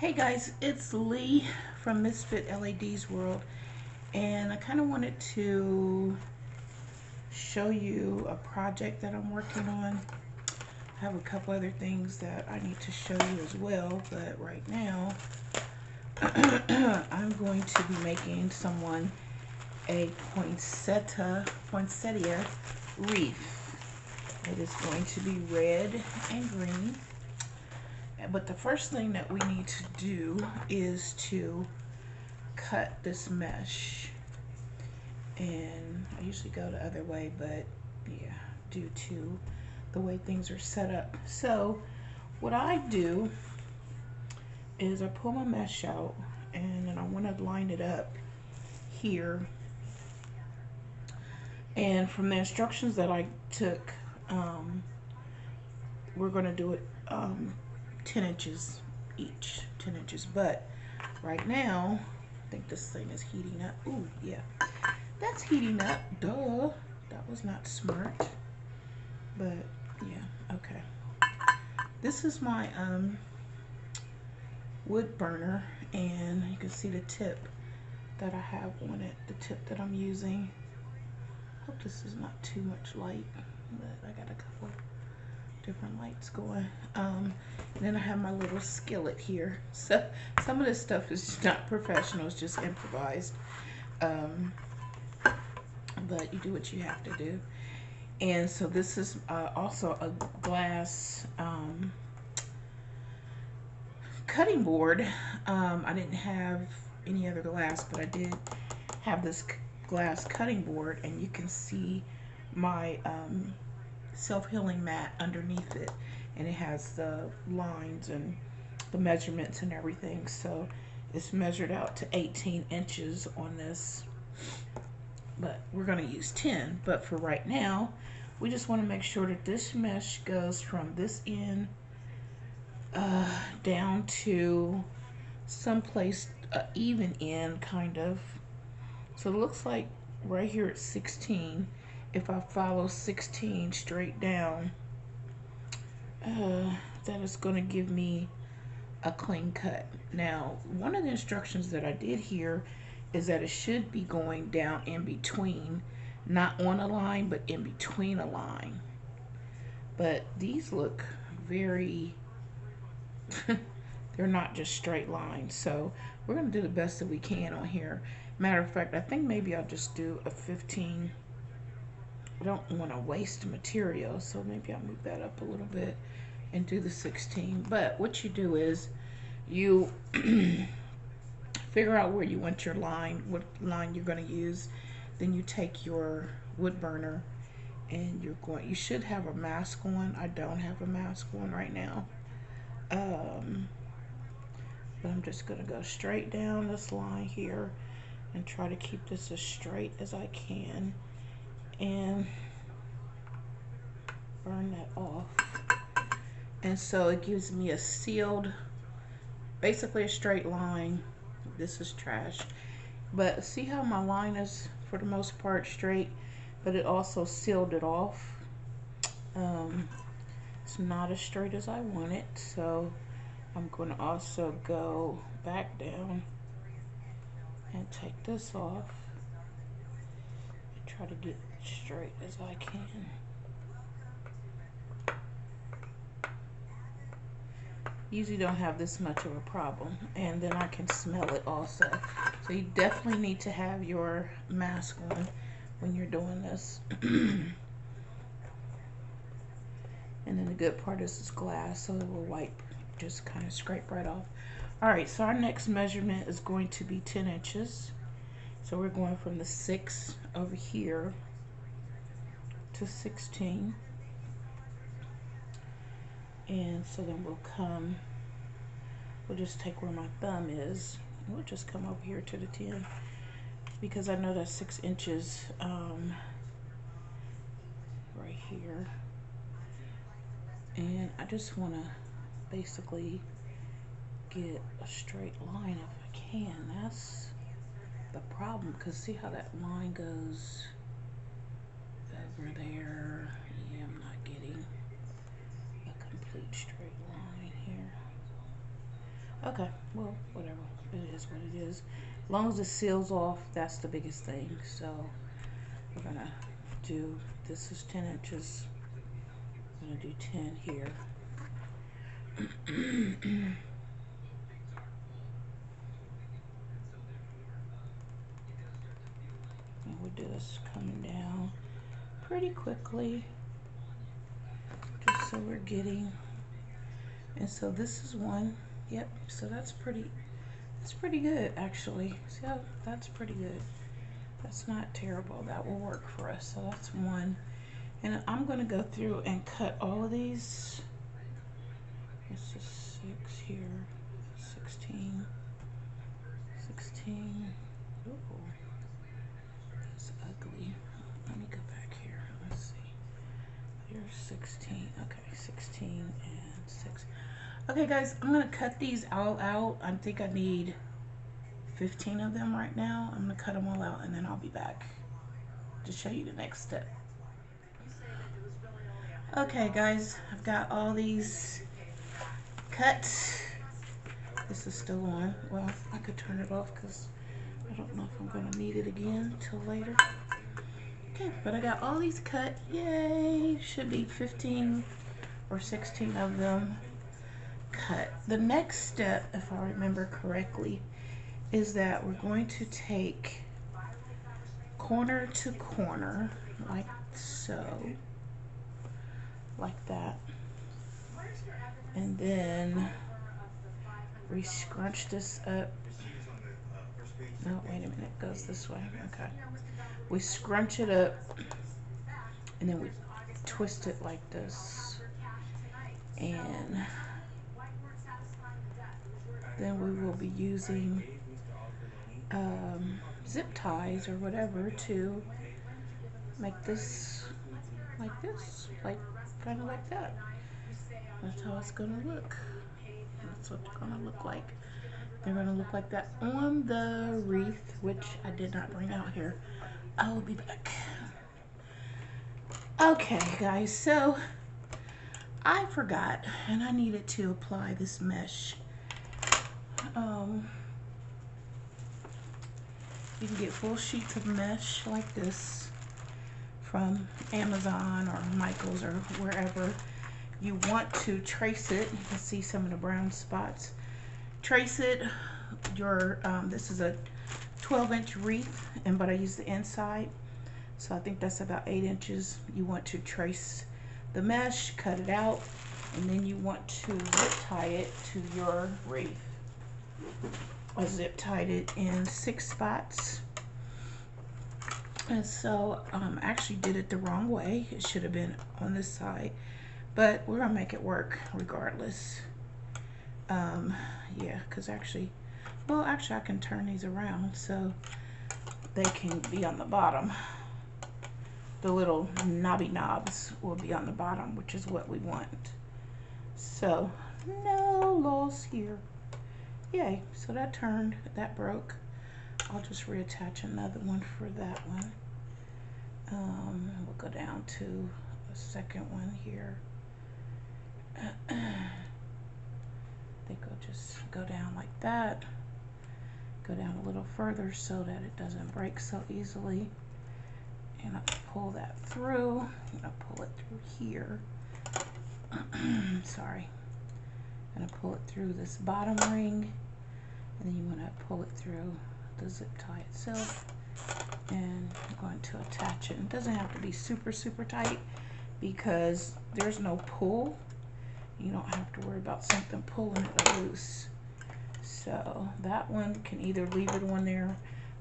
Hey guys, it's Lee from Msfitlad's world, and I kind of wanted to show you a project that I'm working on. I have a couple other things that I need to show you as well, but right now I'm going to be making someone a poinsettia wreath. It is going to be red and green. But the first thing that we need to do is to cut this mesh. And I usually go the other way, but yeah, due to the way things are set up. So what I do is I pull my mesh out, and then I want to line it up here. And from the instructions that I took, we're going to do it 10 inches each, 10 inches. But right now, I think this thing is heating up. Ooh, yeah, that's heating up. Duh, that was not smart. But yeah, okay. This is my wood burner, and you can see the tip that I have on it, the tip that I'm using. Hope this is not too much light, but I got a couple different lights going. And then I have my little skillet here. So some of this stuff is not professional, it's just improvised. But you do what you have to do. And so this is also a glass cutting board. I didn't have any other glass, but I did have this glass cutting board, and you can see my self-healing mat underneath it, and it has the lines and the measurements and everything. So it's measured out to 18 inches on this, but we're going to use 10. But for right now, we just want to make sure that this mesh goes from this end down to someplace even end, kind of. So it looks like right here at 16, if I follow 16 straight down, that is going to give me a clean cut. Now, one of the instructions that I did here is that it should be going down in between, not on a line, but in between a line. But these look very they're not just straight lines, so we're going to do the best that we can on here. Matter of fact, I think maybe I'll just do a 15. I don't want to waste material, so maybe I'll move that up a little bit and do the 16. But what you do is you figure out where you want your line, what line you're going to use. Then you take your wood burner, and you should have a mask on. I don't have a mask on right now. But I'm just going to go straight down this line here and try to keep this as straight as I can and burn that off. And so it gives me a sealed, basically a straight line. This is trash, but see how my line is for the most part straight, but it also sealed it off. It's not as straight as I want it, so I'm going to also go back down and take this off and try to get straight as I can. Usually don't have this much of a problem, and then I can smell it also. So you definitely need to have your mask on when you're doing this. And then the good part is it's glass, so it will wipe, just kind of scrape right off. Alright, so our next measurement is going to be 10 inches. So we're going from the 6 over here to 16. And so then we'll just take where my thumb is, and we'll just come over here to the 10, because I know that's 6 inches right here. And I just want to basically get a straight line if I can. That's the problem, because see how that line goes over there? Yeah, I'm not getting a complete straight line here. Okay, well, whatever. It is what it is. As long as it seals off, that's the biggest thing. So we're gonna do, this is 10 inches. I'm gonna do 10 here. And we'll do this coming down pretty quickly, just so we're getting, and so this is one. Yep, so that's pretty good actually. See how, that's pretty good. That's not terrible. That will work for us. So that's one. And I'm going to go through and cut all of these. This is 6 here. 16. 16. Ooh, that's ugly. Let me go back here. Let's see. Here's 16. Okay, 16 and 6. Okay, guys, I'm going to cut these all out. I think I need 15 of them right now. I'm going to cut them all out and then I'll be back to show you the next step. Okay, guys, I've got all these cut. This is still on. Well, I could turn it off because I don't know if I'm going to need it again till later. Okay, but I got all these cut. Yay! Should be 15 or 16 of them cut. The next step, if I remember correctly, is that we're going to take corner to corner, like so, like that, and then we scrunch this up. No, wait a minute, it goes this way. Okay, we scrunch it up and then we twist it like this, and then we will be using zip ties or whatever to make this like this, like kind of like that. That's how it's gonna look. That's what they're gonna look like. They're gonna look like that on the wreath, which I did not bring out here. I will be back. Okay, guys, so I forgot, and I needed to apply this mesh. You can get full sheets of mesh like this from Amazon or Michael's or wherever. You want to trace it. You can see some of the brown spots. Trace it. This is a 12-inch wreath, but I use the inside, so I think that's about 8 inches. You want to trace the mesh, cut it out, and then you want to zip tie it to your wreath. I zip tied it in 6 spots, and so I actually did it the wrong way. It should have been on this side, but we're gonna make it work regardless. Yeah, because actually I can turn these around so they can be on the bottom. The little knobby knobs will be on the bottom, which is what we want. So no loss here. Yay, so that turned, that broke. I'll just reattach another one for that one. We'll go down to a second one here. I think I'll just go down like that. Go down a little further so that it doesn't break so easily. And I'll pull that through. I'll pull it through here. Sorry. I'm gonna pull it through this bottom ring, and then you want to pull it through the zip tie itself, and I'm going to attach it. It doesn't have to be super tight because there's no pull. You don't have to worry about something pulling it loose. So that one can either leave it on there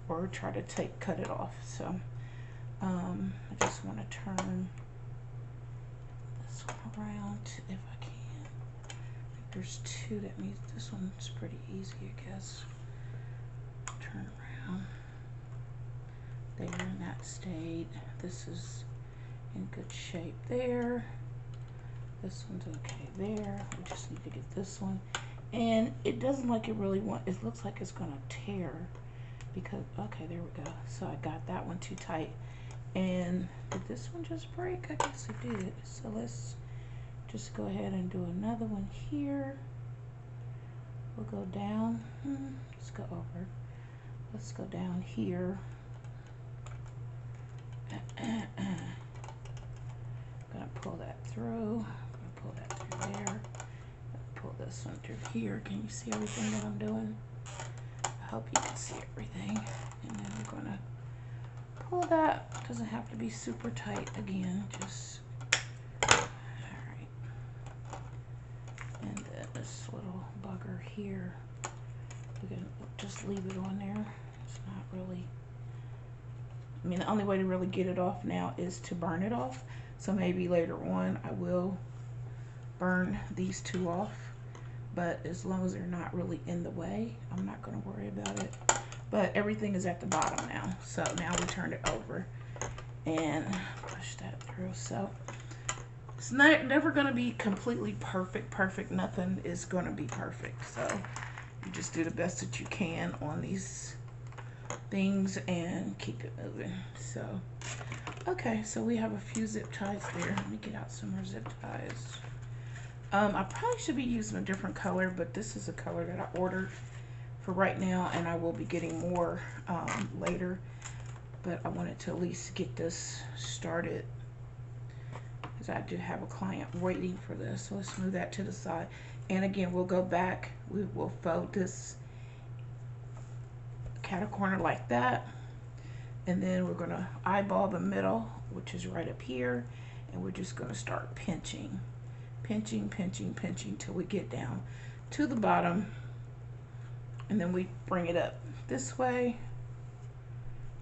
or try to cut it off. So I just want to turn this one around if I can. There's 2 that needs, this one's pretty easy, I guess. Turn around. There, and that stayed. This is in good shape there. This one's okay there. We just need to get this one. And it doesn't like it really it looks like it's gonna tear because, okay, there we go. So I got that one too tight. And did this one just break? I guess it did. So let's just go ahead and do another one here we'll go down. Let's go over. Let's go down here. Gonna pull that through. Pull that through there. Pull this one through here. Can you see everything that I'm doing? I hope you can see everything. And then we're gonna pull that. Doesn't have to be super tight again. Just alright. And then this little bugger here, we can just leave it on there. It's not really, I mean, the only way to really get it off now is to burn it off. So maybe later on I will burn these two off, but as long as they're not really in the way, I'm not going to worry about it. But everything is at the bottom now, so now we turn it over and push that through. So it's never going to be completely perfect. Nothing is going to be perfect, so you just do the best that you can on these things and keep it moving. So okay, so we have a few zip ties there. Let me get out some more zip ties. I probably should be using a different color, but this is a color that I ordered for right now, and I will be getting more later. But I wanted to at least get this started because I do have a client waiting for this. So let's move that to the side. And again, we'll go back. We will fold this cat a corner like that. And then we're going to eyeball the middle, which is right up here. And we're just going to start pinching. Pinching till we get down to the bottom, and then we bring it up this way.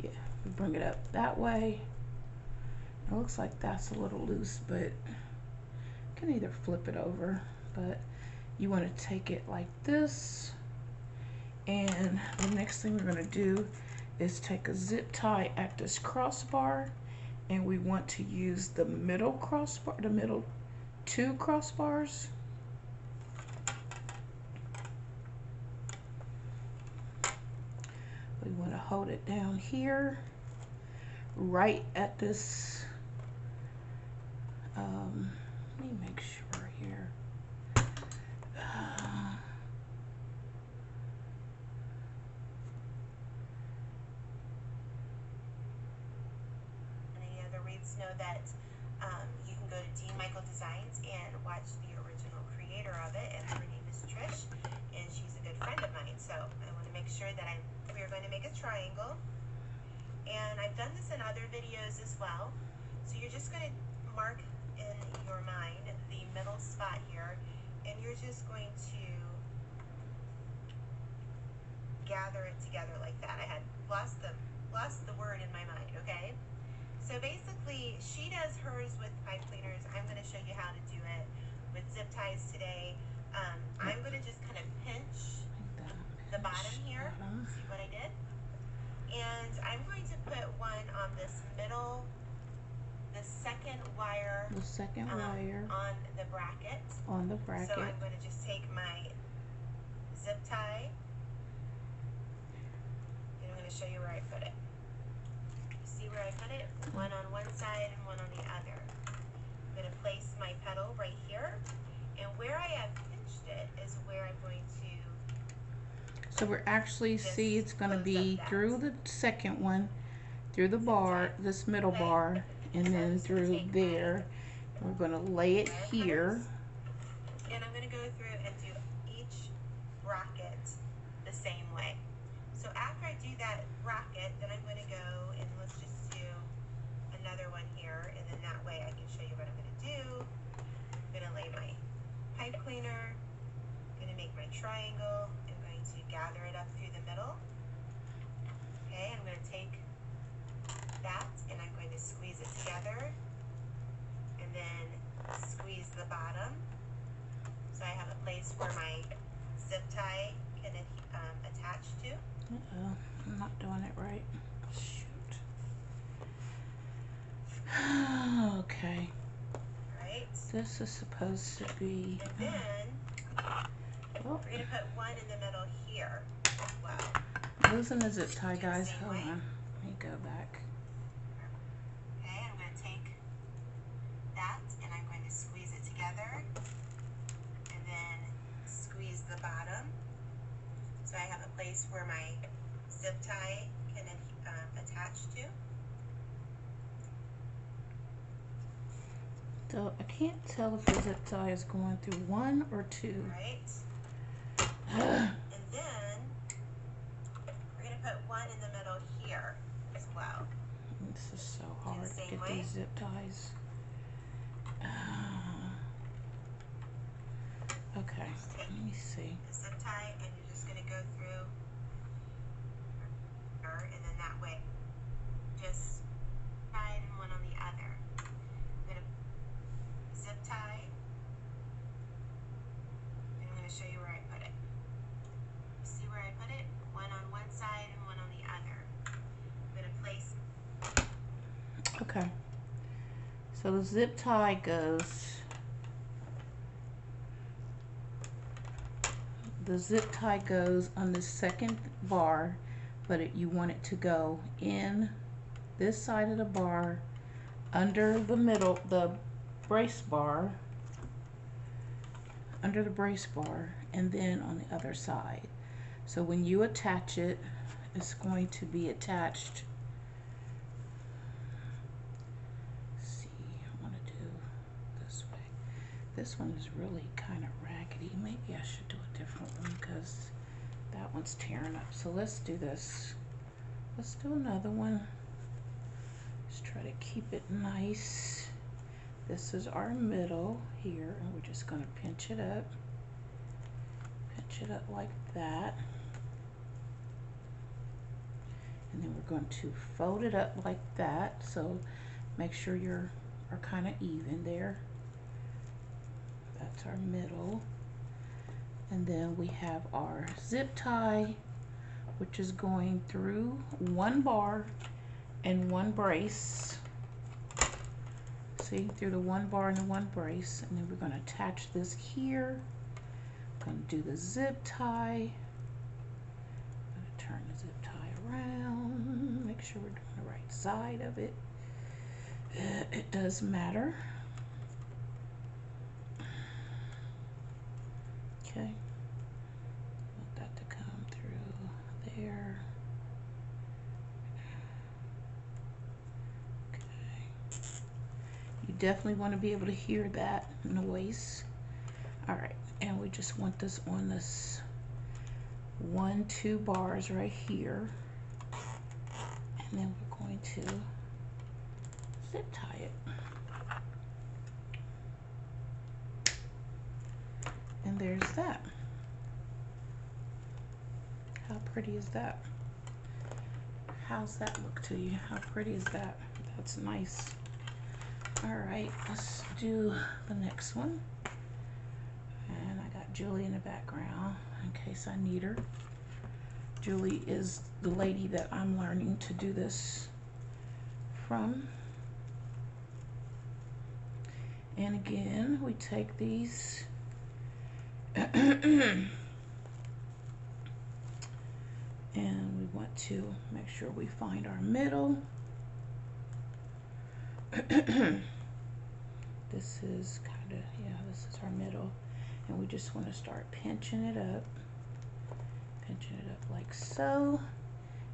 Yeah, we bring it up that way. It looks like that's a little loose, but you can either flip it over, but you want to take it like this. And the next thing we're going to do is take a zip tie at this crossbar, and we want to use the middle crossbar, the middle two crossbars. We want to hold it down here, right at this, let me make sure here. Any other wreaths know that you can go to Dean Michael Designs and watch the original creator of it, and her name is Trish, and she's a good friend of mine. So I want to make sure that we are going to make a triangle, and I've done this in other videos as well. So you're just going to mark in your mind the middle spot here, and you're just going to gather it together like that. I had lost the word in my mind. Okay. So basically, she does hers with pipe cleaners. I'm going to show you how to do it with zip ties today. I'm going to just kind of pinch the bottom here. See what I did? And I'm going to put one on this middle, the second wire. The second wire. On the bracket. On the bracket. So I'm going to just take my zip tie, and I'm going to show you where I put it. See where I put it? One on one side and one on the other. I'm going to place my petal right here, and where I have pinched it is where I'm going to. So we're actually, see, it's going to be through the second one, through the bar, this middle bar, and then through there. We're going to lay it here. And I'm going to go through and do each bracket the same way. So after I do that bracket, then I'm going to go and let's just do another one here, and then that way I can show you what I'm going to do. I'm going to lay my pipe cleaner, I'm going to make my triangle, I'm going to gather it up through the middle. Okay, I'm going to take that and I'm going to squeeze it together, and then squeeze the bottom. So I have a place where my zip tie can attach to. Uh-oh, I'm not doing it right. Shoot. Okay. Right. This is supposed to be. And then we're going to put one in the middle here as well. Losing the zip tie, guys. Hold on. Let me go back. Okay, I'm going to take that and I'm going to squeeze it together, and then squeeze the bottom. place where my zip tie can attach to. So I can't tell if the zip tie is going through 1 or 2. Right. And then we're going to put one in the middle here as well. This is so hard to get way. these zip ties. Okay, let me see. The zip tie, and you're just going to go through her, and then that way, just side and one on the other. I'm going to zip tie, and I'm going to show you where I put it. See where I put it? One on one side and one on the other. I'm going to place. Okay. So the zip tie goes. The zip tie goes on the second bar, but you want it to go in this side of the bar, under the middle, the brace bar, under the brace bar, and then on the other side. So when you attach it, it's going to be attached. Let's see, I want to do this way. This one is really kind of raggedy. Maybe I should do a different one because that one's tearing up. So let's do this. Let's do another one. Just try to keep it nice. This is our middle here, and we're just going to pinch it up. Pinch it up like that. And then we're going to fold it up like that. So make sure you're kind of even there. That's our middle. And then we have our zip tie, which is going through one bar and one brace. See, through the one bar and the one brace. And then we're going to attach this here. Going to do the zip tie. I'm going to turn the zip tie around. Make sure we're doing the right side of it. It does matter. Okay, want that to come through there. Okay, you definitely want to be able to hear that noise. All right, and we just want this on this 1-2 bars right here, and then we're going to zip tie it. And there's that. How pretty is that? How's that look to you? How pretty is that? That's nice. All right, let's do the next one. And I got Julie in the background in case I need her. Julie is the lady that I'm learning to do this from. And again, we take these and we want to make sure we find our middle. This is kind of, yeah, this is our middle. And we just want to start pinching it up like so.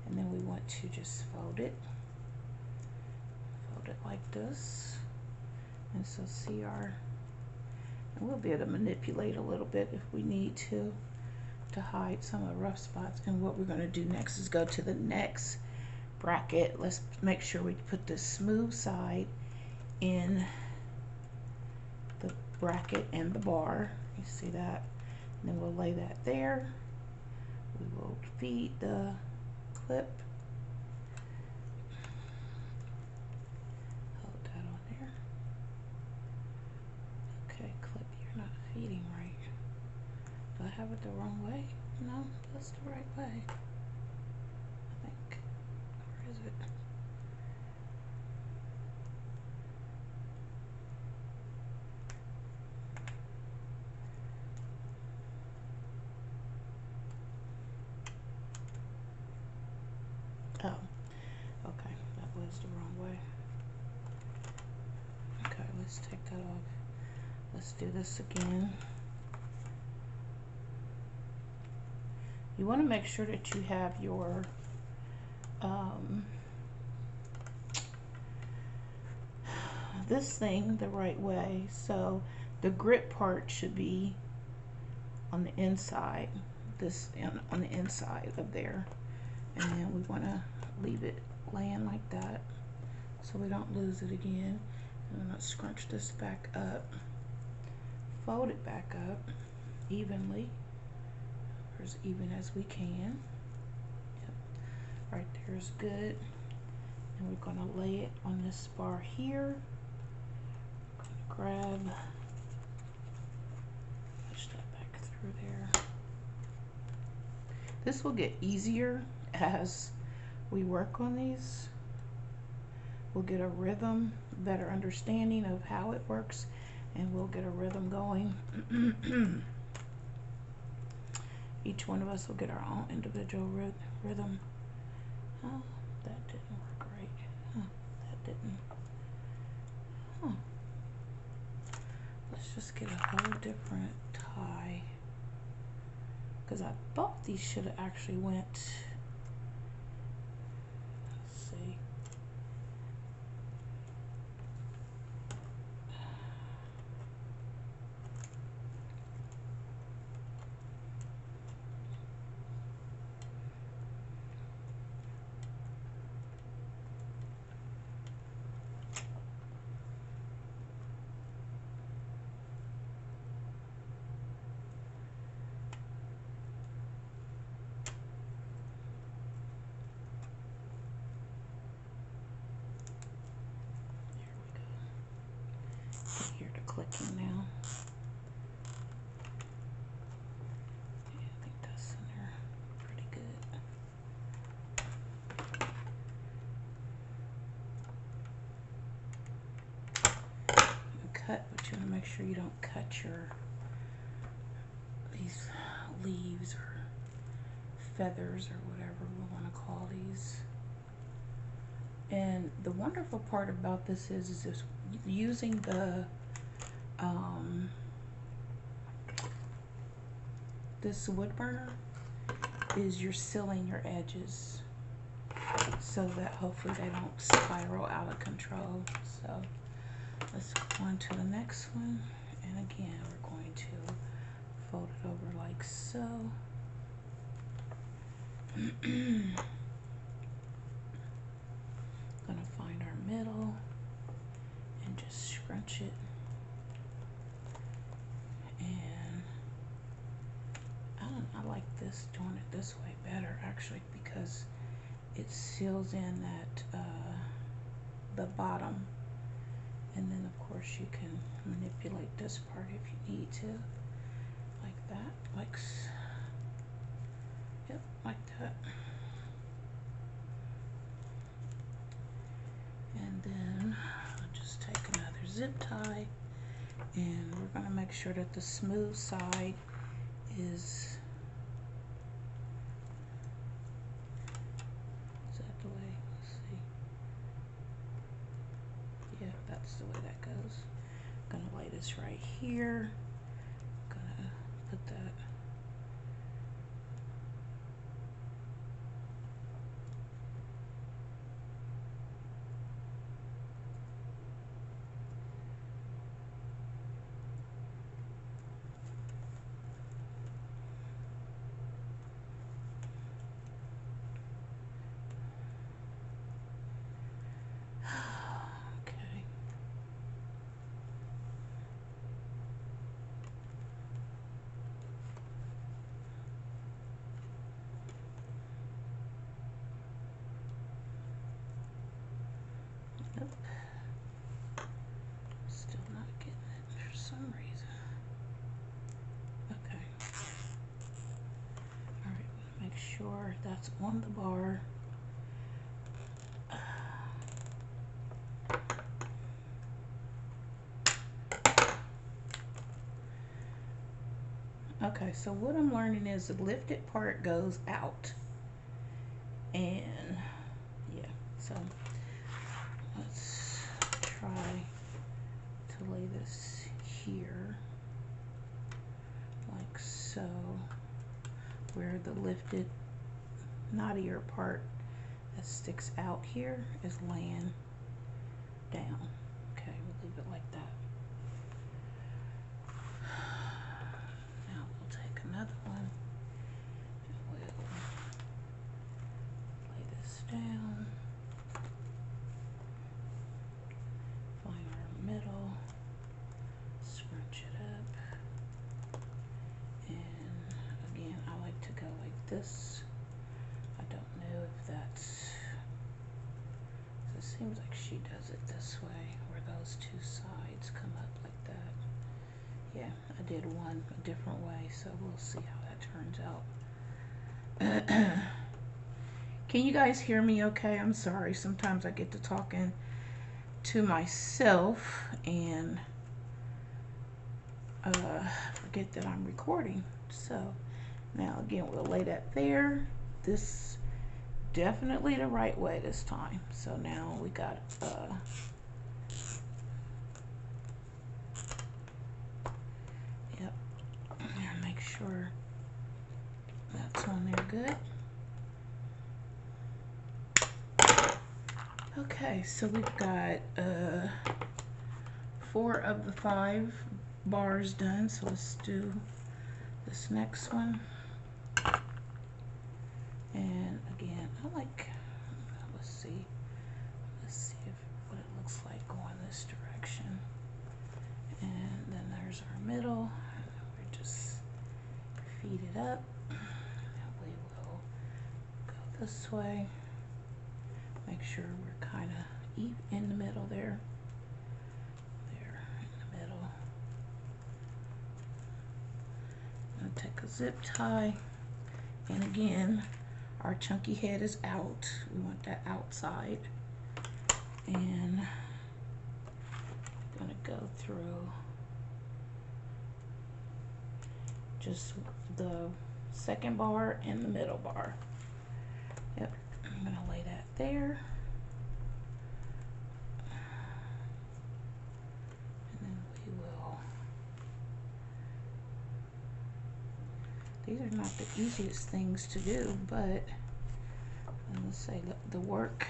And then we want to just fold it like this. And so see our, and we'll be able to manipulate a little bit if we need to hide some of the rough spots. And what we're going to do next is go to the next bracket. Let's make sure we put the smooth side in the bracket and the bar. You see that? And then we'll lay that there. We will feed the clip. Hold that on there. Okay, clip, you're not feeding right. Do I have it the wrong way? No, that's the right way. I think. Where is it? Oh, okay, that was the wrong way. Okay, let's take that off. Let's do this again. You want to make sure that you have your this thing the right way. So the grip part should be on the inside, this on the inside of there, and then we want to leave it laying like that so we don't lose it again. And I'm going to scrunch this back up, fold it back up evenly, or as even as we can. Yep. Right there is good. And we're going to lay it on this bar here. Grab, push that back through there. This will get easier as we work on these. We'll get a rhythm, better understanding of how it works, and we'll get a rhythm going. Each one of us will get our own individual rhythm. Oh, that didn't work right. Huh, that didn't. Huh. Let's just get a whole different tie, because I thought these should have actually went. Let's see. Hear the clicking now. Yeah, I think that's in there pretty good. You cut, but you want to make sure you don't cut these leaves or feathers or whatever we want to call these. And the wonderful part about this is just using the this wood burner is you're sealing your edges so that hopefully they don't spiral out of control. So let's go on to the next one, and again we're going to fold it over like so. Gonna find our middle and just scrunch it, and I like this, doing it this way better actually, because it seals in that the bottom, and then of course you can manipulate this part if you need to, like that, yep, like that. And then I'll just take another zip tie, and we're going to make sure that the smooth side is that the way? Let's see. Yeah, that's the way that goes. I'm going to lay this right here. I'm going to put that. Nope. Still not getting it for some reason. Okay. Alright, make sure that's on the bar. Okay, so what I'm learning is the lifted part goes out. And yeah, so let's try to lay this here like so. where the lifted knottier part that sticks out here is laying down. Okay, we'll leave it like that. Now we'll take another one and we'll lay this down. Find our middle, scrunch it up, and again I like to go like this. I don't know if that's, it seems like she does it this way, where those two sides come up like that. Yeah, I did one a different way, so we'll see how that turns out. Can you guys hear me okay? I'm sorry, sometimes I get to talking to myself and forget that I'm recording. So now again, we'll lay that there. This definitely the right way this time. So now we got yep, make sure that's on there good. Okay, so we've got 4 of the 5 bars done, so let's do this next one. And again, I like, let's see if what it looks like going this direction. And then there's our middle, and then we just feed it up, and we will go this way. Make sure we're kind of in the middle there. There, in the middle. I'm gonna take a zip tie, and again, our chunky head is out. We want that outside. And I'm gonna go through just the second bar and the middle bar. Yep, I'm gonna lay that there. And then we will, these are not the easiest things to do, but let's say the work,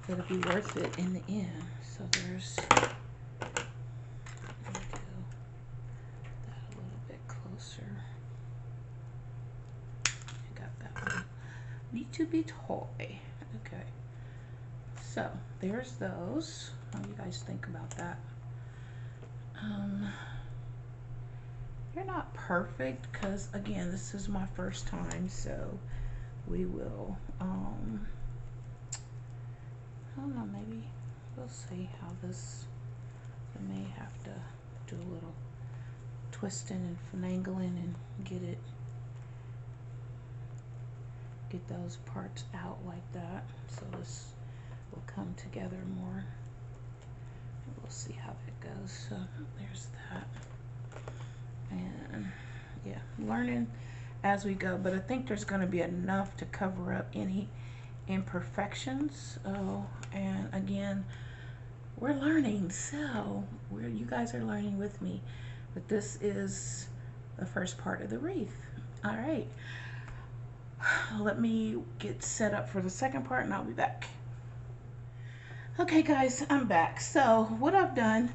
it'll be worth it in the end. So there's, let me do that a little bit closer. I got that one. Need to be toy. Okay. So there's those. What do you guys think about that? You're not perfect because again, this is my first time, so we will I don't know, maybe we'll see how this, I may have to do a little twisting and finagling and get those parts out like that, so this will come together more. We'll see how that goes. So there's that. And yeah, learning as we go, but I think there's going to be enough to cover up any imperfections. Oh, and again, we're learning, so you guys are learning with me, but this is the first part of the wreath. All right, let me get set up for the second part and I'll be back. Okay guys, I'm back. So what I've done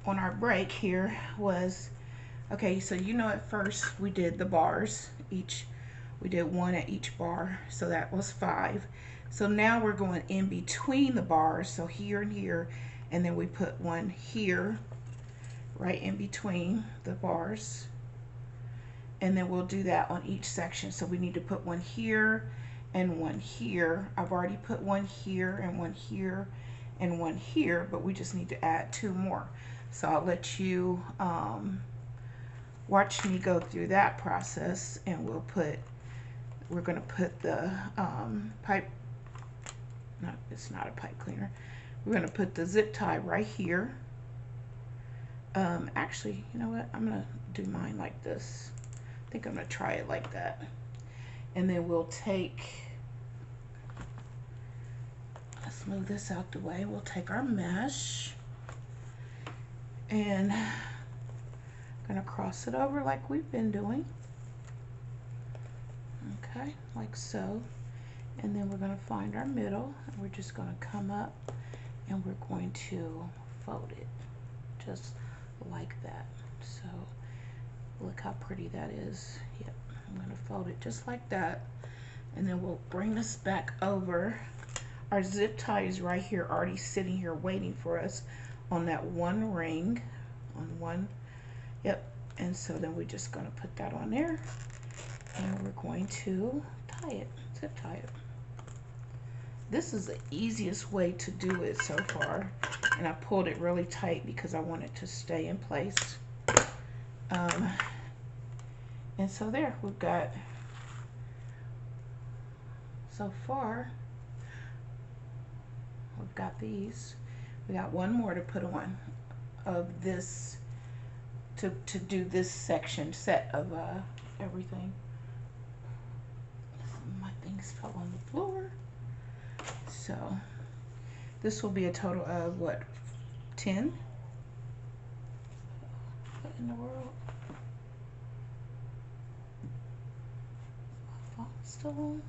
on our break here was, okay, so you know at first we did the bars, we did 1 at each bar, so that was 5. So now we're going in between the bars, so here and here, and then we put 1 here, right in between the bars, and then we'll do that on each section. So we need to put 1 here and 1 here. I've already put 1 here and 1 here and 1 here, but we just need to add 2 more. So I'll let you watch me go through that process, and we're going to put the pipe, no, it's not a pipe cleaner. We're going to put the zip tie right here. Actually, you know what? I'm going to do mine like this. I think I'm going to try it like that. And then we'll take, let's move this out the way. We'll take our mesh and I'm going to cross it over like we've been doing. Okay, like so. And then we're going to find our middle, and we're just going to come up and we're going to fold it just like that. So look how pretty that is. Yep, I'm going to fold it just like that, and then we'll bring this back over. Our zip tie is right here, already sitting here waiting for us on that one ring, on one. Yep, and so then we're just going to put that on there, and we're going to tie it, zip tie it. This is the easiest way to do it so far, and I pulled it really tight because I want it to stay in place. And so there, we've got, so far, we've got these. We got one more to put on of this, to do this section set of everything. My things fell on the floor. So this will be a total of what, 10? What in the world? My phone's still on.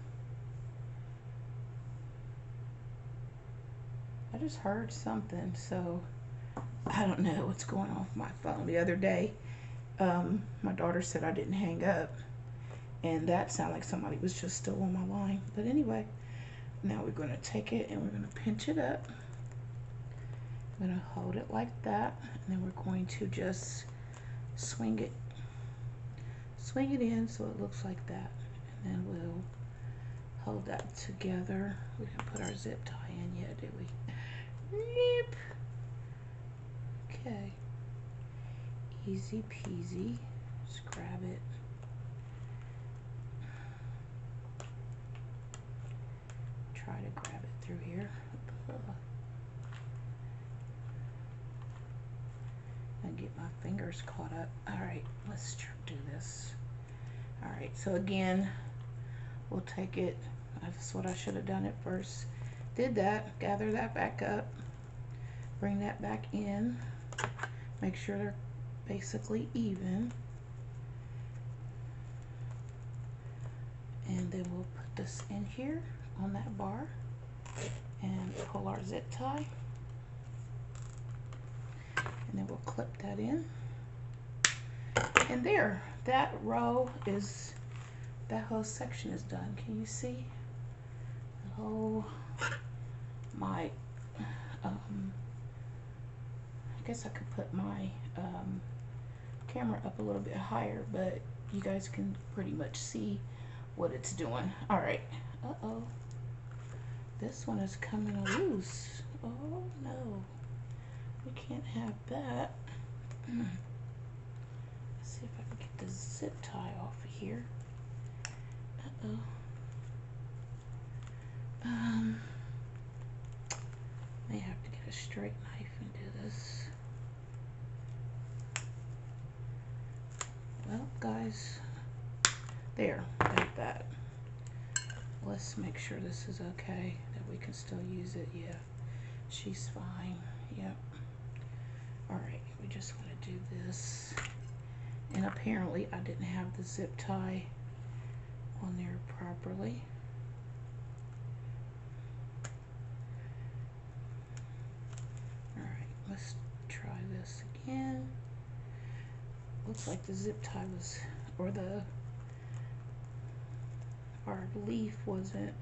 I just heard something, so I don't know what's going on with my phone. The other day, my daughter said I didn't hang up, and that sounded like somebody was just still on my line. But anyway, now we're going to take it and we're going to pinch it up. I'm going to hold it like that, and then we're going to just swing it in so it looks like that, and then we'll hold that together. We didn't put our zip tie in yet, did we? Nope. Okay, easy peasy. Just grab it. Try to grab it through here. And get my fingers caught up. Alright, let's do this. Alright, so again, we'll take it. That's what I should have done at first. Did that, gather that back up, bring that back in, make sure they're basically even, and then we'll put this in here on that bar and pull our zip tie, and then we'll clip that in, and there, that row is, that whole section is done. Can you see? Oh my, I guess I could put my camera up a little bit higher, but you guys can pretty much see what it's doing. All right. Uh-oh. This one is coming loose. Oh no. We can't have that. Let's see if I can get the zip tie off of here. Uh-oh. May have to get a straight knife and do this. Well, guys, there, like that. Let's make sure this is okay, that we can still use it. Yeah, she's fine. Yep. Alright, we just want to do this. And apparently I didn't have the zip tie on there properly. Alright, let's try this again. Looks like the zip tie was, or our leaf wasn't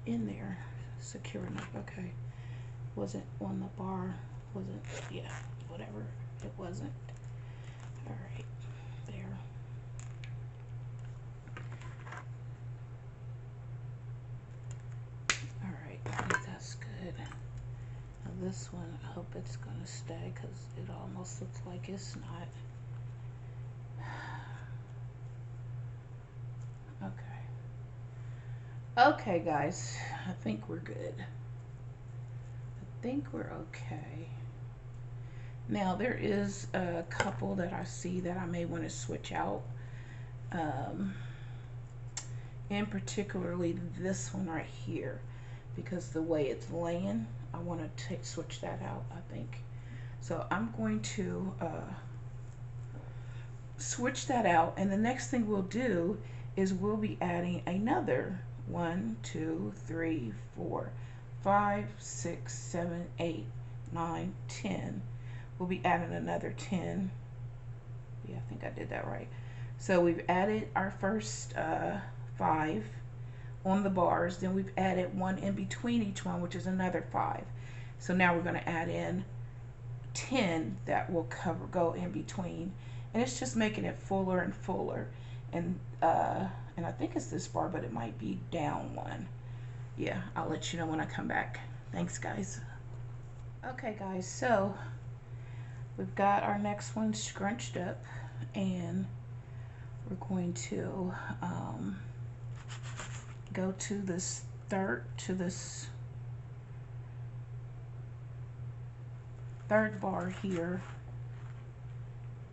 in there secure enough. Okay, wasn't on the bar, wasn't, yeah, whatever, it wasn't. All right, there. All right, I think that's good. Now this one, I hope it's gonna stay because it almost looks like it's not. Okay, guys, I think we're good. I think we're okay. Now there is a couple that I see that I may want to switch out. And particularly this one right here, because the way it's laying, I want to switch that out, I think. So I'm going to switch that out, and the next thing we'll do is we'll be adding another 1, 2, 3, 4, 5, 6, 7, 8, 9, 10. We'll be adding another 10. Yeah, I think I did that right. So we've added our first 5 on the bars, then we've added 1 in between each one, which is another 5. So now we're going to add in 10 that will go in between, and it's just making it fuller and fuller. And I think it's this bar, but it might be down 1. Yeah, I'll let you know when I come back. Thanks, guys. Okay, guys, so we've got our next one scrunched up, and we're going to go to this third bar here.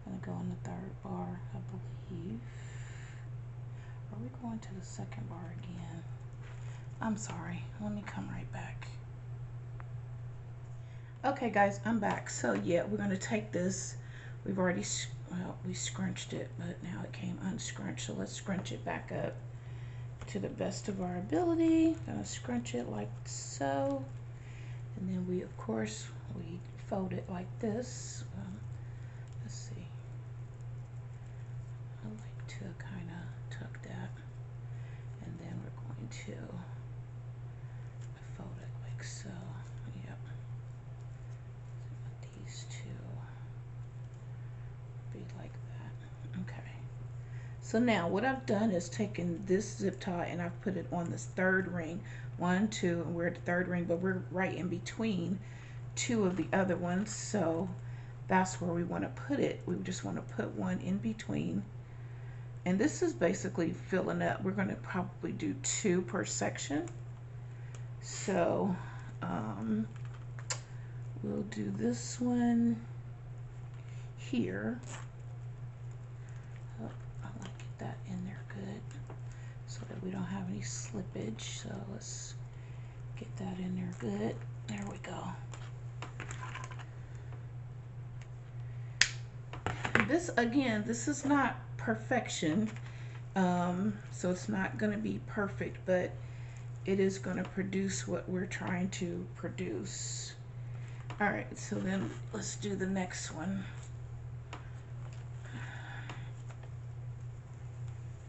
I'm gonna go on the third bar, I believe. Are we going to the second bar again? I'm sorry, let me come right back. Okay, guys, I'm back. So yeah, we're gonna take this. We've already, well, we scrunched it, but now it came unscrunched. So let's scrunch it back up to the best of our ability. Gonna scrunch it like so, and then we, of course, we fold it like this. Let's see. I like to kind of tuck that, and then we're going to fold it like so. Yep. So these two be like that. Okay. So now what I've done is taken this zip tie and I've put it on this third ring. 1, 2, and we're at the third ring, but we're right in between 2 of the other ones. So that's where we want to put it. We just want to put 1 in between. And this is basically filling up. We're going to probably do 2 per section. So we'll do this one here. Oh, I want to get that in there good so that we don't have any slippage. So let's get that in there good. There we go. This, again, this is not perfection, so it's not going to be perfect, but it is going to produce what we're trying to produce. All right, so then let's do the next one.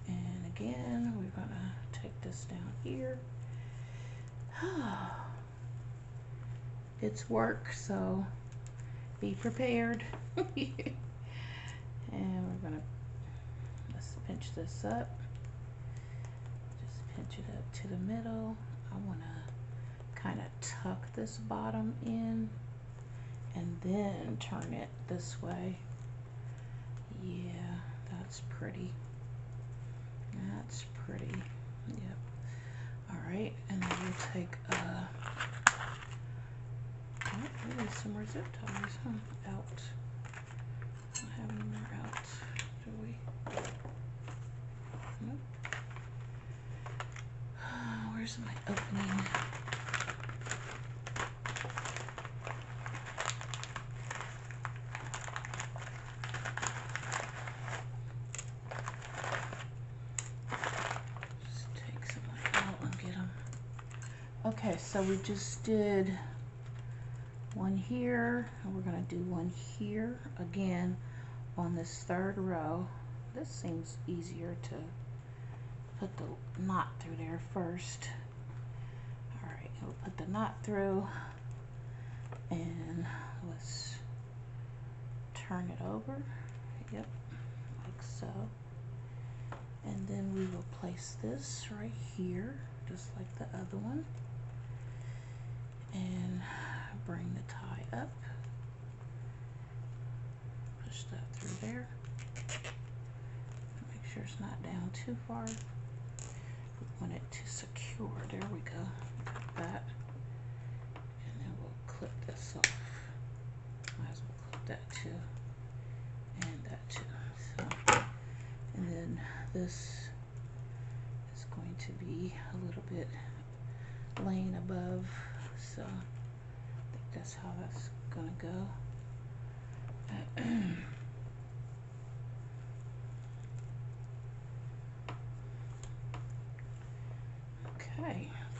And again, we're going to take this down here. It's work, so be prepared. And we're gonna, let's pinch this up. Just pinch it up to the middle. I wanna kind of tuck this bottom in and then turn it this way. Yeah, that's pretty. That's pretty. Yep. All right, and then we'll take oh, there's some more zip ties, huh? Out. I don't have any more out, do we? Nope. Where's my opening? Just take some out and get them. Okay, so we just did 1 here, and we're going to do 1 here again on this third row. This seems easier to put the knot through there first. All right, we'll put the knot through, and let's turn it over. Yep, like so. And then we will place this right here, just like the other one, and bring the tie up. Push that through there. Make sure it's not down too far. We want it to secure. There we go. Got that. And then we'll clip this off. Might as well clip that too. And that too. So, and then this is going to be a little bit laying above. So I think that's how that's gonna go.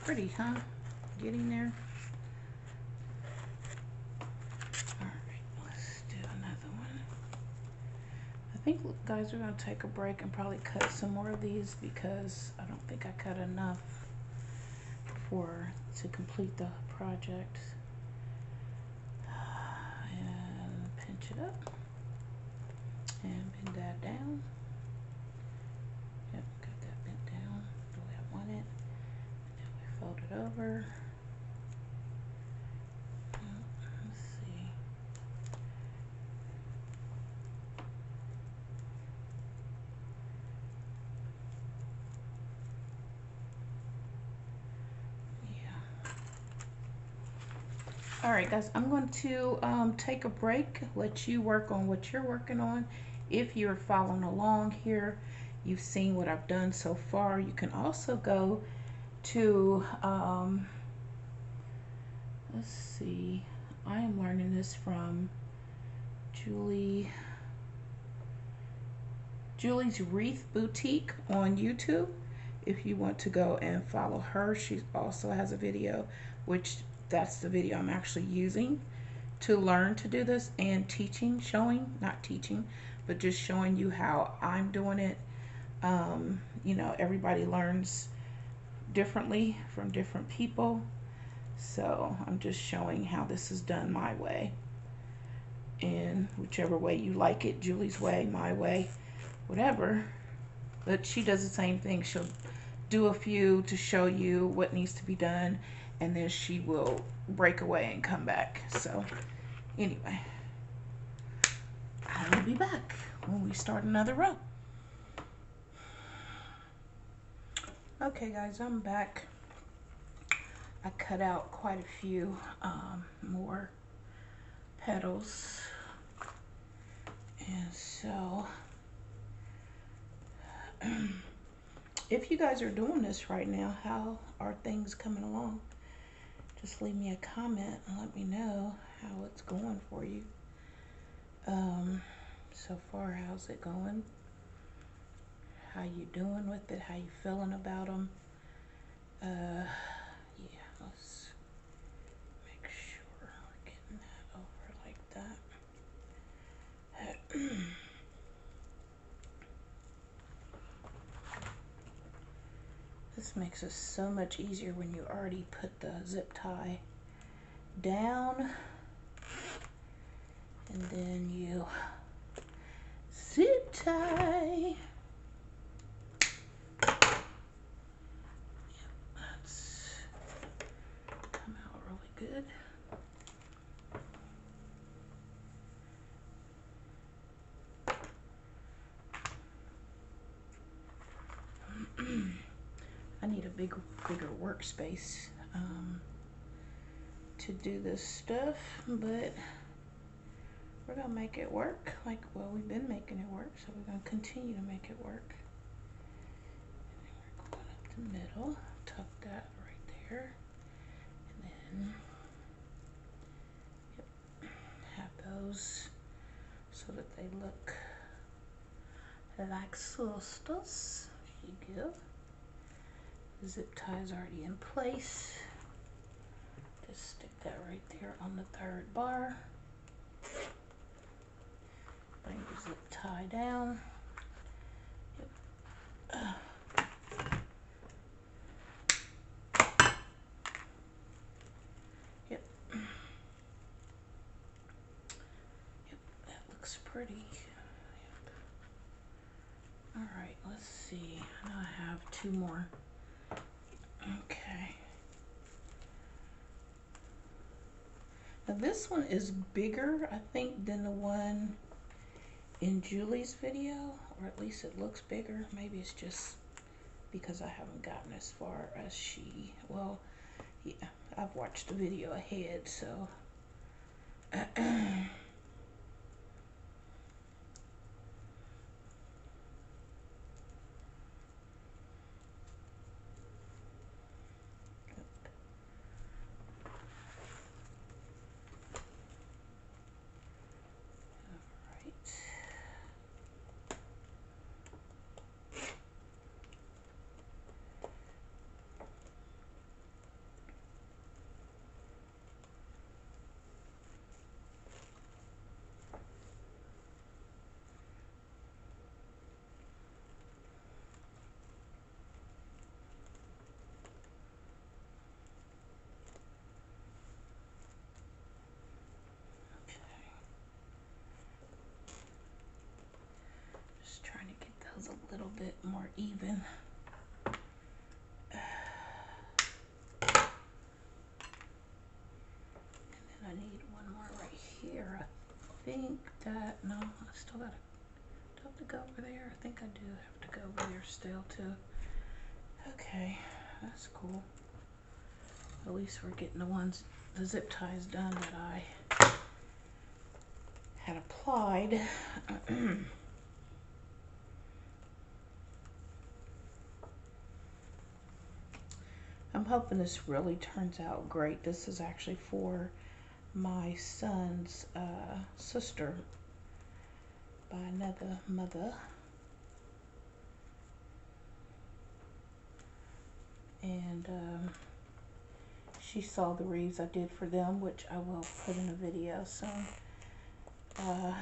Pretty, huh? Getting there. Alright, let's do another one. I think, guys, we're going to take a break and probably cut some more of these because I don't think I cut enough to complete the project. And pinch it up and bend that down. Yep, got that bent down the way I want it. And then we fold it over. Let's see. All right, guys, I'm going to take a break, let you work on what you're working on. If you're following along here, you've seen what I've done so far. You can also go to, let's see, I am learning this from Julie's Wreath Boutique on YouTube. If you want to go and follow her, she also has a video, which that's the video I'm actually using to learn to do this, and not teaching, but just showing you how I'm doing it. You know, everybody learns differently from different people. So I'm just showing how this is done my way. And whichever way you like it, Julie's way, my way, whatever. But she does the same thing. She'll do a few to show you what needs to be done, and then she will break away and come back. So anyway, I will be back when we start another row. Okay, guys, I'm back. I cut out quite a few more petals, and so if you guys are doing this right now, how are things coming along? Just leave me a comment and let me know how it's going for you. So far, how's it going? How you doing with it? How you feeling about them? Yeah, let's make sure we're getting that over like that. This makes it so much easier when you already put the zip tie down, and then you zip tie. Yep, that's come out really good. I need a bigger workspace to do this stuff, but we're gonna make it work. Well, we've been making it work, so we're gonna continue to make it work. And then we're going up the middle, tuck that right there, and then have those so that they look like sisters. There you go. The zip tie is already in place. Just stick that right there on the third bar. Bring the zip tie down. Yep. Yep. Yep, that looks pretty. Yep. Alright, let's see. Now I have two more. Okay. Now this one is bigger, I think, than the one in Julie's video, or at least it looks bigger. Maybe it's just because I haven't gotten as far as she. Well, yeah, I've watched the video ahead, so more even. I need one more right here. I think that, no, I still gotta, do I have to go over there? I think I do have to go over there still too. Okay, that's cool. At least we're getting the zip ties done that I had applied. I'm hoping this really turns out great. This is actually for my son's sister by another mother, and she saw the wreaths I did for them, which I will put in a video soon. To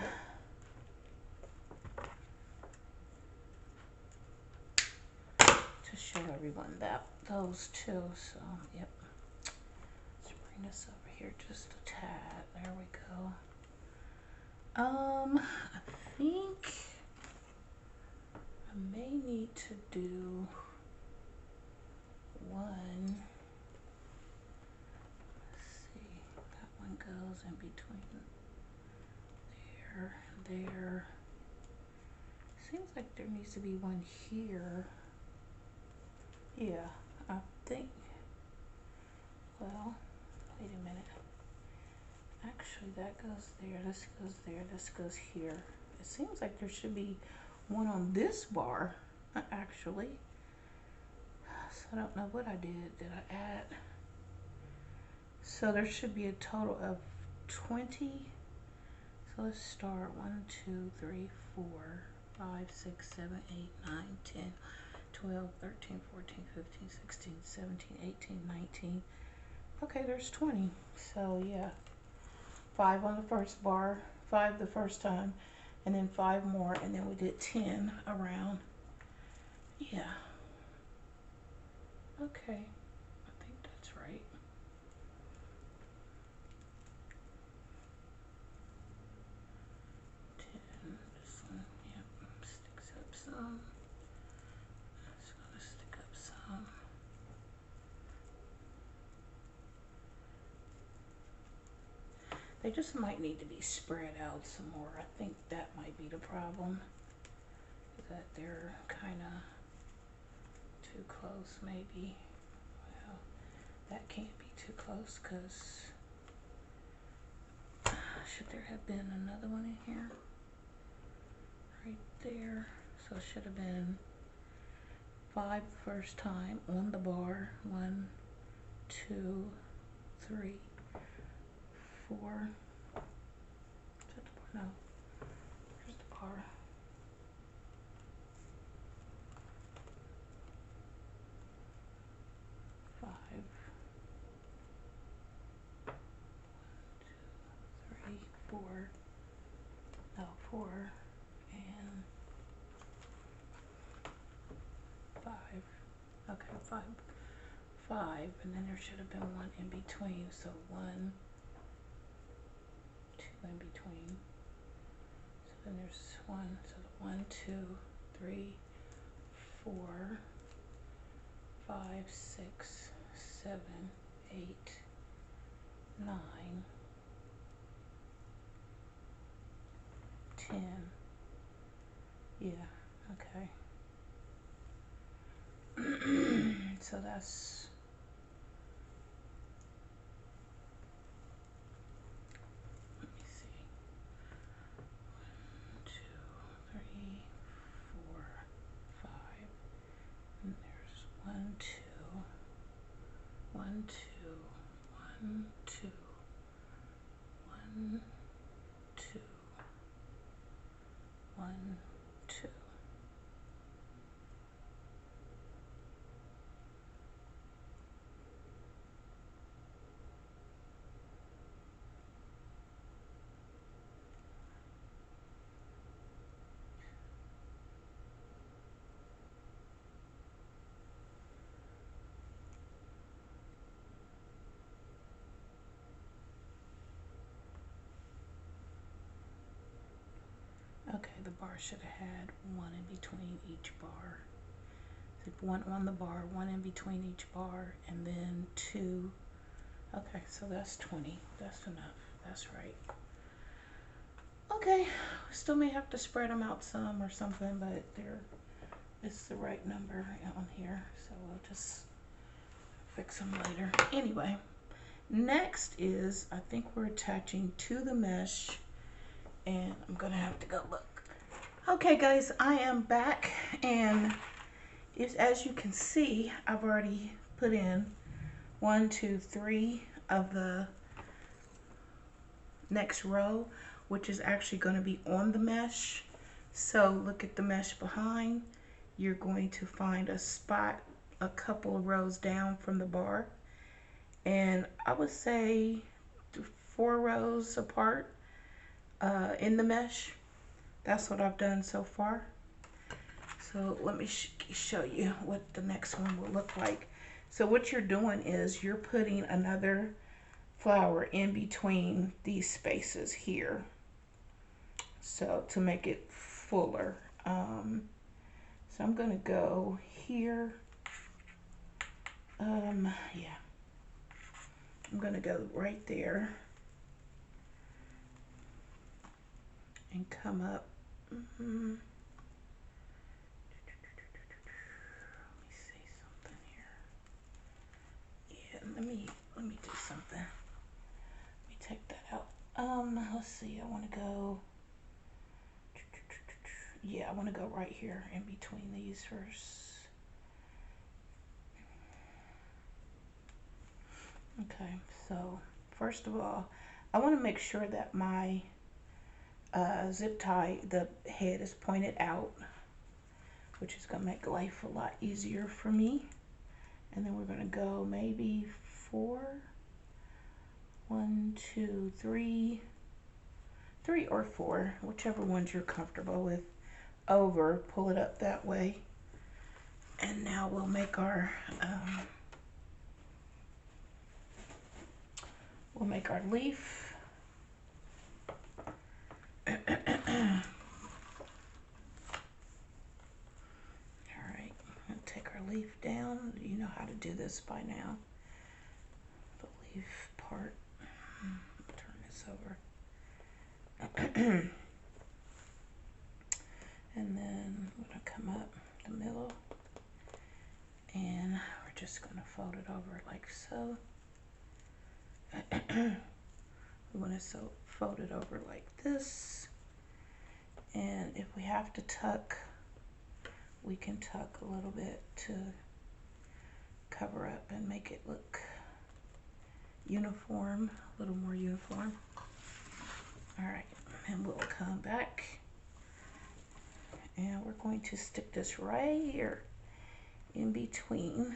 show everyone those two. So yep, let's bring this over here just a tad. There we go. I think I may need to do one. Let's see, that one goes in between there. Seems like there needs to be one here. Yeah, I think, well, wait a minute. Actually, that goes there, this goes there, this goes here. It seems like there should be one on this bar, actually. So I don't know what I did. Did I add? So there should be a total of 20. So let's start 1, 2, 3, 4, 5, 6, 7, 8, 9, 10, 12, 13, 14, 15, 16, 17, 18, 19. Okay, there's 20. So yeah, 5 on the first bar, 5 the first time, and then 5 more, and then we did 10 around. Yeah. Okay, I think that's right. This one, yep, sticks up some. It's gonna stick up some. They just might need to be spread out some more. I think that might be the problem. That they're kind of too close, maybe. Well, that can't be too close, because should there have been another one in here? Right there. So it should have been 5 the first time on the bar. 1, 2, 3, 4. Is that the bar? No. Here's the bar. 5. 1, 2, 3, 4. No, 4 and 5. Okay, 5. 5, and then there should have been one in between. So 1, 2 in between. So then there's 1. So 1, 2, 3, 4, 5, 6, 7, 8, 9, 10. Yeah, okay. So that's, let me see. 1, 2, 3, 4, 5. And there's 1, 2, 1, 2, 1, 2, 1, 2, 1, 2. Okay, the bar should have had 1 in between each bar. one on the bar, one in between each bar, and then two. Okay, so that's 20. That's enough. That's right. Okay, still may have to spread them out some or something, but it's the right number on here, so we'll just fix them later. Anyway, next is, I think we're attaching to the mesh, and I'm gonna have to go look. Okay guys, I am back, and as you can see, I've already put in 1, 2, 3 of the next row, which is actually going to be on the mesh. So look at the mesh behind. You're going to find a spot a couple of rows down from the bar, and I would say 4 rows apart in the mesh. That's what I've done so far. So let me show you what the next one will look like. So what you're doing is you're putting another flower in between these spaces here, so to make it fuller. So I'm gonna go here. Yeah, I'm gonna go right there and come up. Let me see something here. Yeah, let me do something. Let me take that out. Let's see. I want to go. Yeah, I want to go right here in between these first. Okay, so first of all, I want to make sure that my zip tie, the head is pointed out, which is going to make life a lot easier for me. And then we're going to go maybe 4, 1, 2, 3, 3 or 4, whichever ones you're comfortable with, over, pull it up that way. And now we'll make our leaf. All right, I'll take our leaf down. You know how to do this by now. The leaf part. Turn this over. And then I'm gonna come up the middle, and we're just gonna fold it over like so. We want to fold it over like this, and if we have to tuck, we can tuck a little bit to cover up and make it look uniform, a little more uniform. All right, and we'll come back, and we're going to stick this right here in between,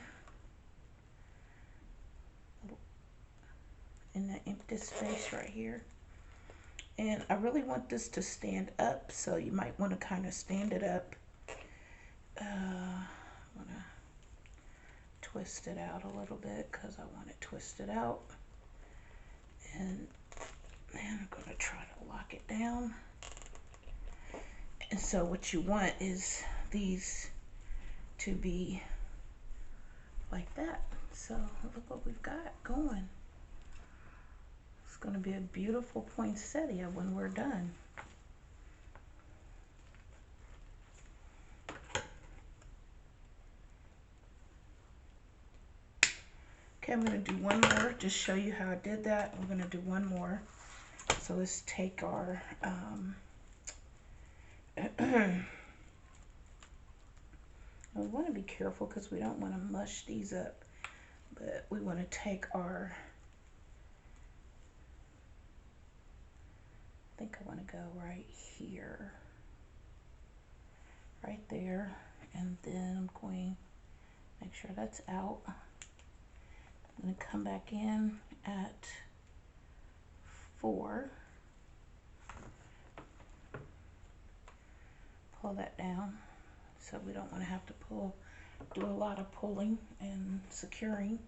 in the empty space right here. And I really want this to stand up, so you might want to kind of stand it up. I want to twist it out a little bit because I want it twisted out. And then I'm going to try to lock it down. And so what you want is these to be like that. So look what we've got going. It's going to be a beautiful poinsettia when we're done. Okay, I'm going to do one more, just show you how I did that. We're going to do one more. So let's take our we want to be careful because we don't want to mush these up, but we want to take our, I think I want to go right here, right there, and then I'm going to make sure that's out. I'm going to come back in at 4, pull that down, so we don't want to have to do a lot of pulling and securing.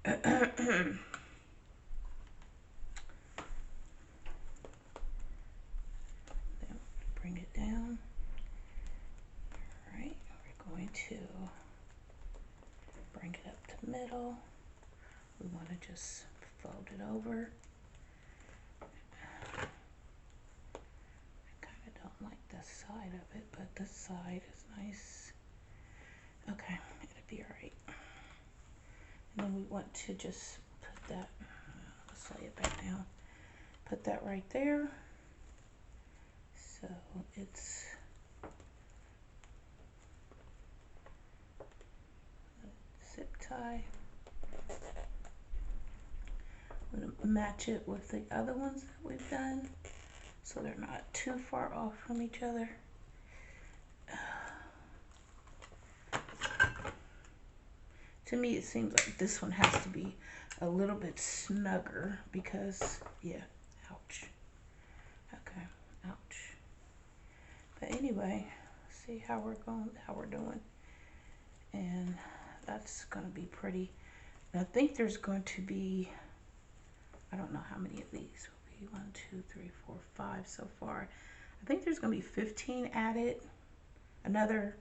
Then bring it down. All right, we're going to want to just fold it over. I kind of don't like this side of it, but this side is nice. Okay, it'll be all right. And then we want to just put that, let's lay it back down, put that right there. So it's zip tie. I'm going to match it with the other ones that we've done so they're not too far off from each other. To me, it seems like this one has to be a little bit snugger because, yeah, ouch. Okay, ouch. But anyway, see how we're doing. And that's going to be pretty. And I think there's going to be, I don't know how many of these will be. 1, 2, 3, 4, 5 so far. I think there's going to be 15 added. Another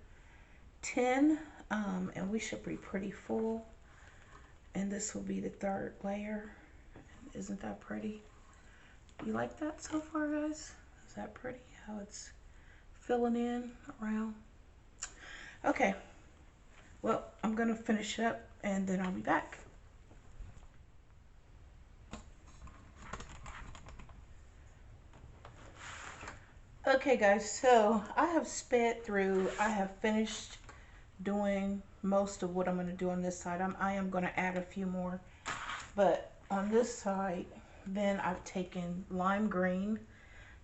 10, and we should be pretty full. And this will be the third layer. Isn't that pretty? You like that so far, guys? Is that pretty? How it's filling in around? Okay. Well, I'm going to finish up and then I'll be back. Okay, guys, so I have finished doing most of what I'm going to do on this side. I am going to add a few more, but on this side, then I've taken lime green,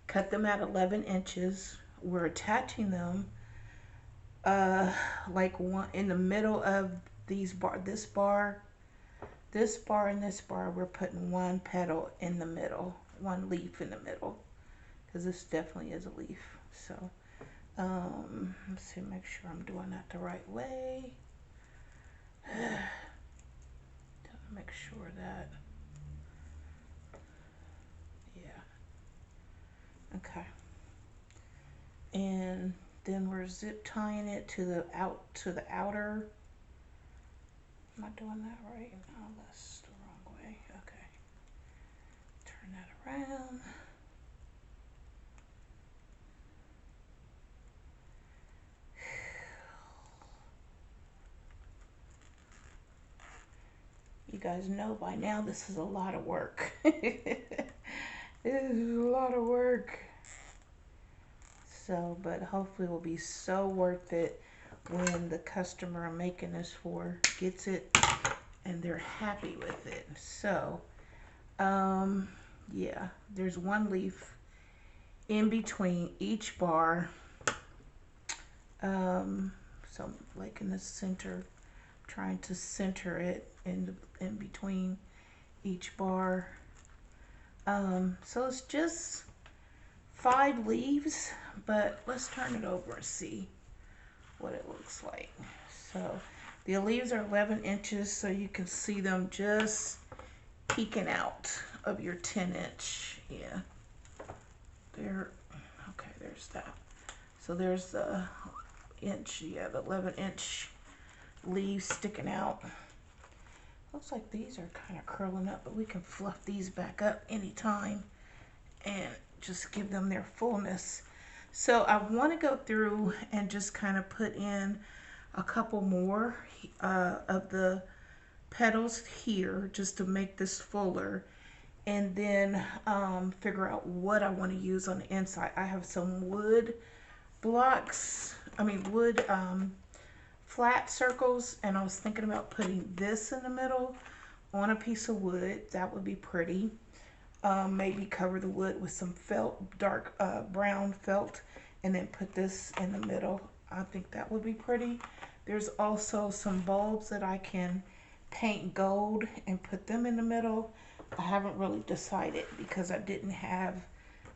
cut them at 11 inches. We're attaching them like one in the middle of this bar, and this bar. We're putting one petal in the middle, one leaf in the middle, because this definitely is a leaf. So let's see, make sure I'm doing that the right way. Make sure that, yeah, okay. And then we're zip tying it to the outer. Am I doing that right? No, that's the wrong way. Okay. Turn that around. You guys know by now this is a lot of work. It is a lot of work. So, but hopefully it will be so worth it when the customer I'm making this for gets it and they're happy with it. So, yeah, there's one leaf in between each bar. So like in the center, trying to center it in between each bar. So it's just 5 leaves, but let's turn it over and see what it looks like. So the leaves are 11 inches, so you can see them just peeking out of your 10-inch. Yeah, there. Okay, there's that. So there's the inch, yeah, the 11-inch leaves sticking out. Looks like these are kind of curling up, but we can fluff these back up anytime and just give them their fullness. So I want to go through and just kind of put in a couple more of the petals here just to make this fuller, and then figure out what I want to use on the inside. I have some wood blocks, wood flat circles, and I was thinking about putting this in the middle on a piece of wood. That would be pretty. Maybe cover the wood with some felt, dark brown felt, and then put this in the middle. I think that would be pretty. There's also some bulbs that I can paint gold and put them in the middle. I haven't really decided because I didn't have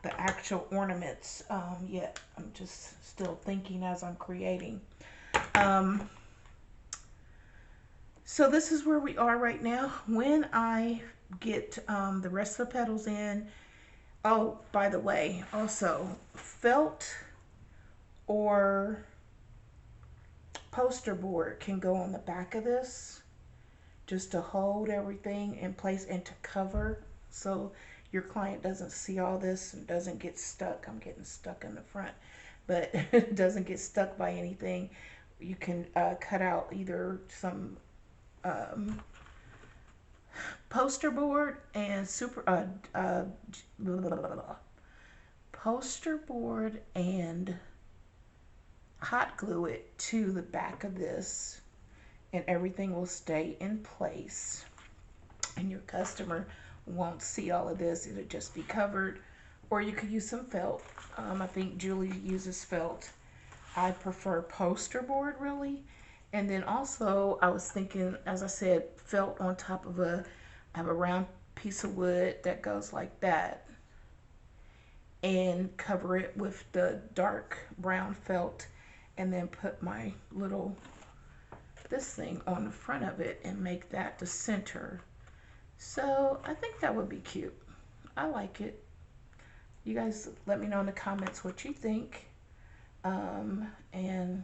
the actual ornaments yet. I'm just still thinking as I'm creating. So this is where we are right now. When I get the rest of the petals in, oh, by the way, also felt or poster board can go on the back of this just to hold everything in place and to cover, so your client doesn't see all this and doesn't get stuck. I'm getting stuck in the front, but it doesn't get stuck by anything. You can cut out either some um, poster board and blah, blah, blah, blah, poster board and hot glue it to the back of this, and everything will stay in place, and your customer won't see all of this. It'll just be covered. Or you could use some felt. I think Julie uses felt. I prefer poster board, really. And then also I was thinking, as I said, felt on top of I have a round piece of wood that goes like that, and cover it with the dark brown felt, and then put my little this thing on the front of it and make that the center. So I think that would be cute. I like it. You guys let me know in the comments what you think. And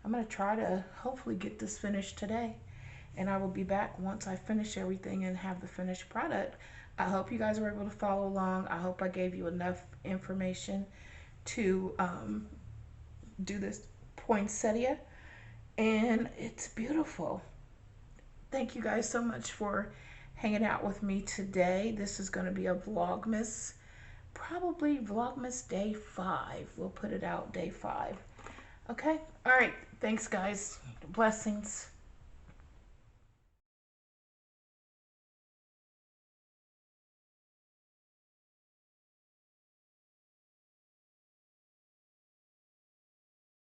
I'm going to try to hopefully get this finished today. And I will be back once I finish everything and have the finished product. I hope you guys were able to follow along. I hope I gave you enough information to do this poinsettia. And it's beautiful. Thank you guys so much for hanging out with me today. This is going to be a Vlogmas, probably Vlogmas day 5. We'll put it out day 5. Okay? All right. Thanks, guys. Blessings.